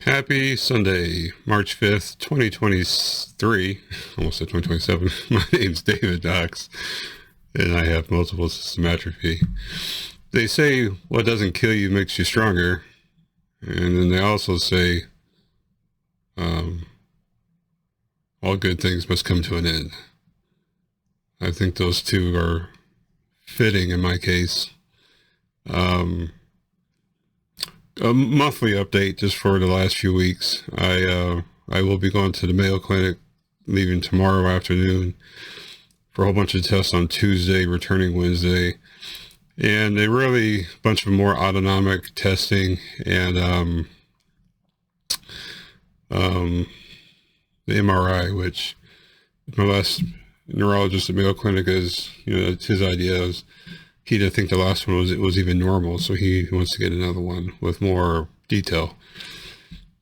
Happy Sunday, March 5th, 2023. Almost said 2027. My name's David Dox, and I have multiple system atrophy. They say what doesn't kill you makes you stronger. And then they also say um, all good things must come to an end. I think those two are fitting in my case. A monthly update just for the last few weeks. I will be going to the Mayo Clinic, leaving tomorrow afternoon for a whole bunch of tests on Tuesday, returning Wednesday, and a really bunch of more autonomic testing and the MRI, which my last neurologist at Mayo Clinic is, it's his idea. He didn't think the last one was even normal, so he wants to get another one with more detail.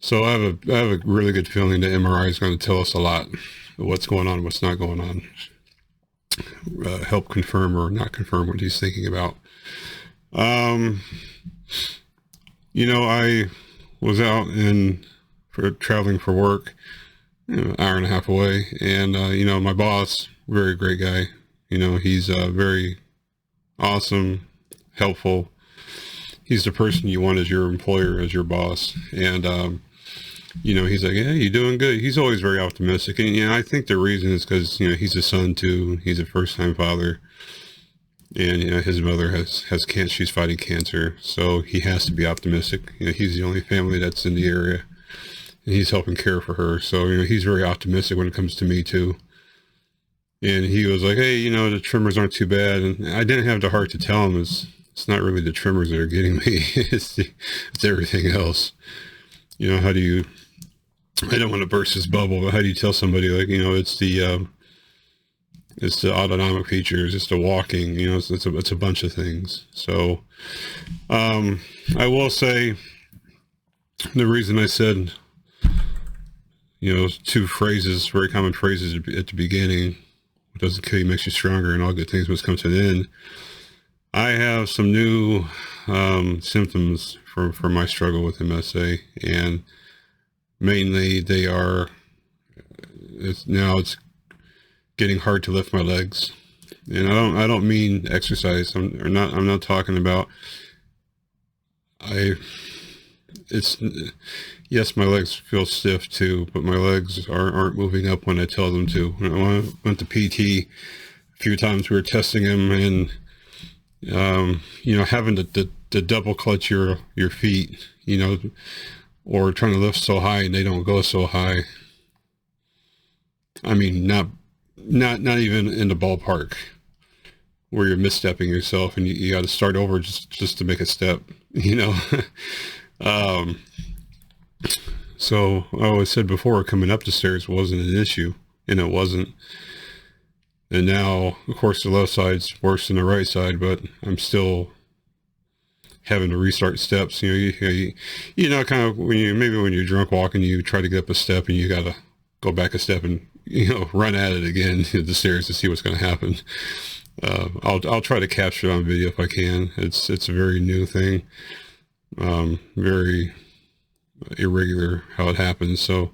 So I have a really good feeling the MRI is going to tell us a lot of what's going on, what's not going on, help confirm or not confirm what he's thinking about. I was out traveling for work, hour and a half away, and my boss, very great guy. He's very awesome, helpful. He's the person you want as your employer, as your boss. And, he's like, yeah, you're doing good. He's always very optimistic. And, I think the reason is because, he's a son too. He's a first time father. And, his mother has cancer. She's fighting cancer. So he has to be optimistic. He's the only family that's in the area. And he's helping care for her. So, he's very optimistic when it comes to me too. And he was like, hey, the tremors aren't too bad. And I didn't have the heart to tell him it's not really the tremors that are getting me. it's everything else. How do you, I don't want to burst his bubble, but how do you tell somebody like, it's the autonomic features, it's the walking, it's a bunch of things. So, I will say the reason I said, two phrases, very common phrases at the beginning, what doesn't kill you makes you stronger, and all good things must come to an end. I have some new symptoms for my struggle with MSA, and mainly it's getting hard to lift my legs. And I don't mean exercise. I'm not talking about yes, my legs feel stiff too, but my legs aren't moving up when I tell them to. When I went to PT a few times, we were testing them, and having to double clutch your feet, or trying to lift so high and they don't go so high. I mean, not even in the ballpark where you're misstepping yourself and you got to start over just to make a step, So I always said before, coming up the stairs wasn't an issue, and it wasn't. And now, of course, the left side's worse than the right side, but I'm still having to restart steps. Kind of when you're drunk walking, you try to get up a step and you got to go back a step and, run at it again to the stairs to see what's going to happen. I'll try to capture it on video if I can. It's a very new thing. Very irregular how it happens. So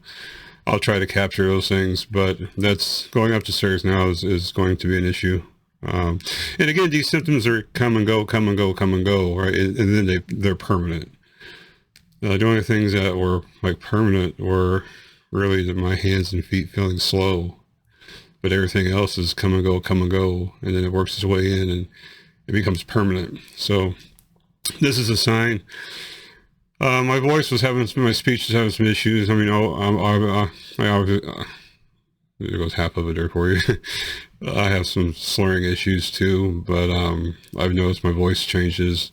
I'll try to capture those things, but that's going up the stairs now is going to be an issue. And again, these symptoms are come and go, right? And then they're permanent. The only things that were like permanent were really my hands and feet feeling slow, but everything else is come and go, and then it works its way in and it becomes permanent. So this is a sign. My speech was having some issues. I mean, there goes half of it there for you. I have some slurring issues too, but I've noticed my voice changes.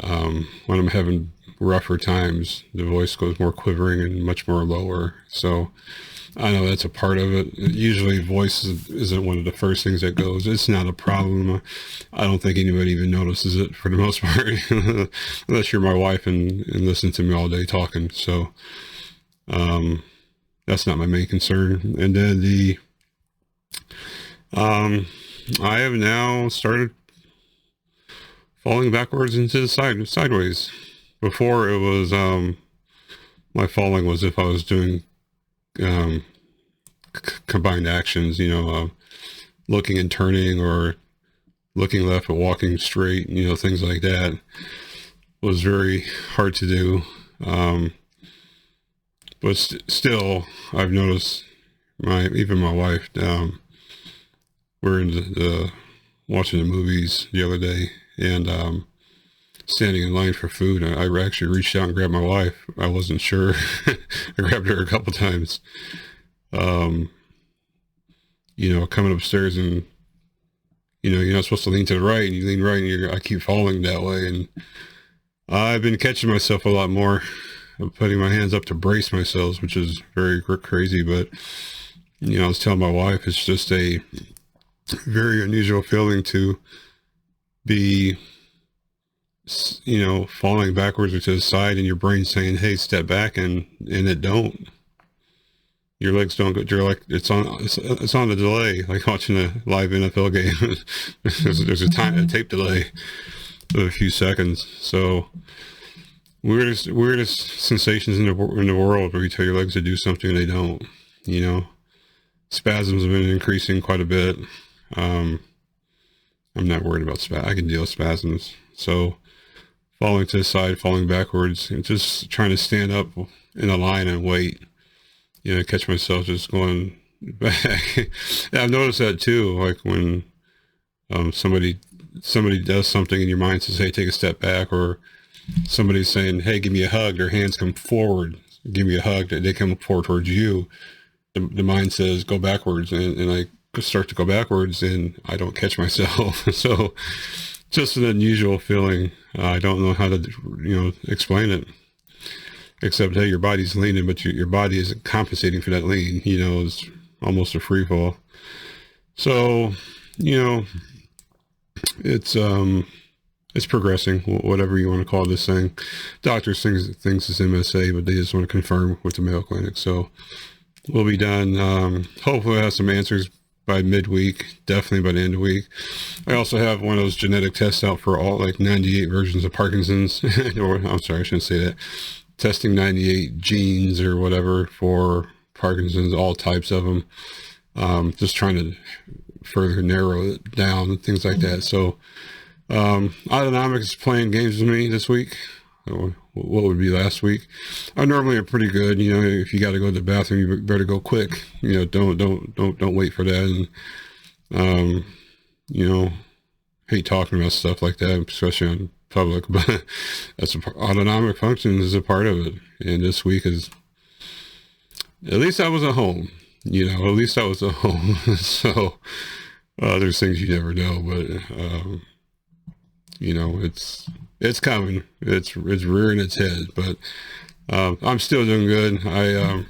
When I'm having rougher times, the voice goes more quivering and much more lower. So I know that's a part of it. Usually voice isn't one of the first things that goes. It's not a problem. I don't think anybody even notices it for the most part, unless you're my wife and listen to me all day talking. So that's not my main concern. And then I have now started falling backwards into the sideways. Before it was my falling was if I was doing um, combined actions, looking and turning, or looking left or walking straight, things like that was very hard to do. But still, I've noticed even my wife, we're in watching the movies the other day, and standing in line for food, I actually reached out and grabbed my wife. I wasn't sure. I grabbed her a couple times. Coming upstairs, and you're not supposed to lean to the right, and you lean right, and I keep falling that way. And I've been catching myself a lot more, putting my hands up to brace myself, which is very crazy. But I was telling my wife, it's just a very unusual feeling to be, falling backwards or to the side, and your brain saying, "Hey, step back," and it don't. Your legs don't go. You're like, it's on the delay, like watching a live NFL game. there's a tape delay of a few seconds. So weirdest sensations in the world, where you tell your legs to do something and they don't. Spasms have been increasing quite a bit. I'm not worried about spasms. I can deal with spasms. So falling to the side, falling backwards, and just trying to stand up in a line and wait. Catch myself just going back. I've noticed that too. Like when somebody does something and your mind says, "Hey, take a step back," or somebody's saying, "Hey, give me a hug." Their hands come forward, give me a hug. They come forward towards you. The mind says, "Go backwards," and I start to go backwards, and I don't catch myself. So just an unusual feeling. I don't know how to explain it, except, hey, your body's leaning, but your body isn't compensating for that lean. It's almost a free fall. So it's progressing, whatever you want to call this thing. Doctors thinks it's MSA, but they just want to confirm with the Mayo Clinic. So we'll be done. Hopefully I'll have some answers by midweek, definitely by the end of the week. I also have one of those genetic tests out for all, like 98 versions of Parkinson's. Or, I'm sorry, I shouldn't say that. Testing 98 genes or whatever for Parkinson's, all types of them. Just trying to further narrow it down and things like that. So Autonomics is playing games with me this week. What would be last week? I normally are pretty good. If you got to go to the bathroom, you better go quick. Don't wait for that. And hate talking about stuff like that, especially on public. But that's autonomic function is a part of it. And this week is, at least I was at home. At least I was at home. So there's things you never know, but it's coming. It's rearing its head, but I'm still doing good. I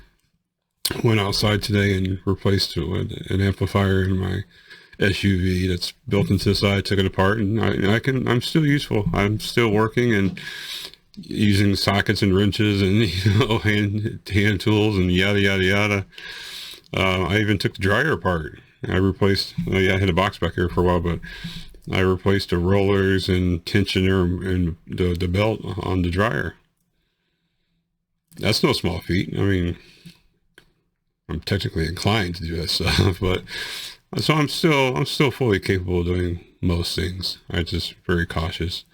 went outside today and replaced an amplifier in my SUV that's built into the side. Took it apart, and I'm still useful. I'm still working and using sockets and wrenches and hand tools and yada yada yada. I even took the dryer apart. I replaced. I had a box back here for a while, but I replaced the rollers and tensioner and the belt on the dryer. That's no small feat. I mean, I'm technically inclined to do that stuff, but so I'm still fully capable of doing most things. I'm just very cautious.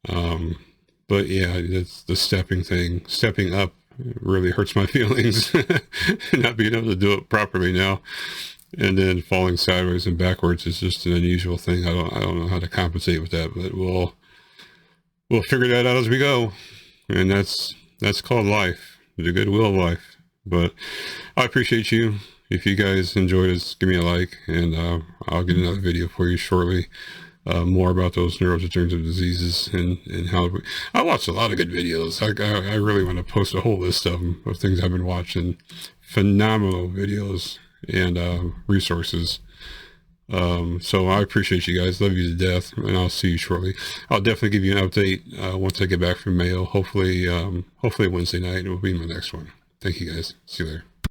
But yeah, it's the stepping thing. Stepping up really hurts my feelings. Not being able to do it properly now. And then falling sideways and backwards is just an unusual thing. I don't know how to compensate with that, but we'll figure that out as we go. And that's called life, the goodwill of life. But I appreciate you. If you guys enjoyed this, give me a like, and I'll get another video for you shortly. More about those neurodegenerative diseases and how I watched a lot of good videos. I really want to post a whole list of them, of things I've been watching. Phenomenal videos and resources. So I appreciate you guys. Love you to death, and I'll see you shortly. I'll definitely give you an update once I get back from Mayo. Hopefully Wednesday night will be my next one. Thank you guys. See you later.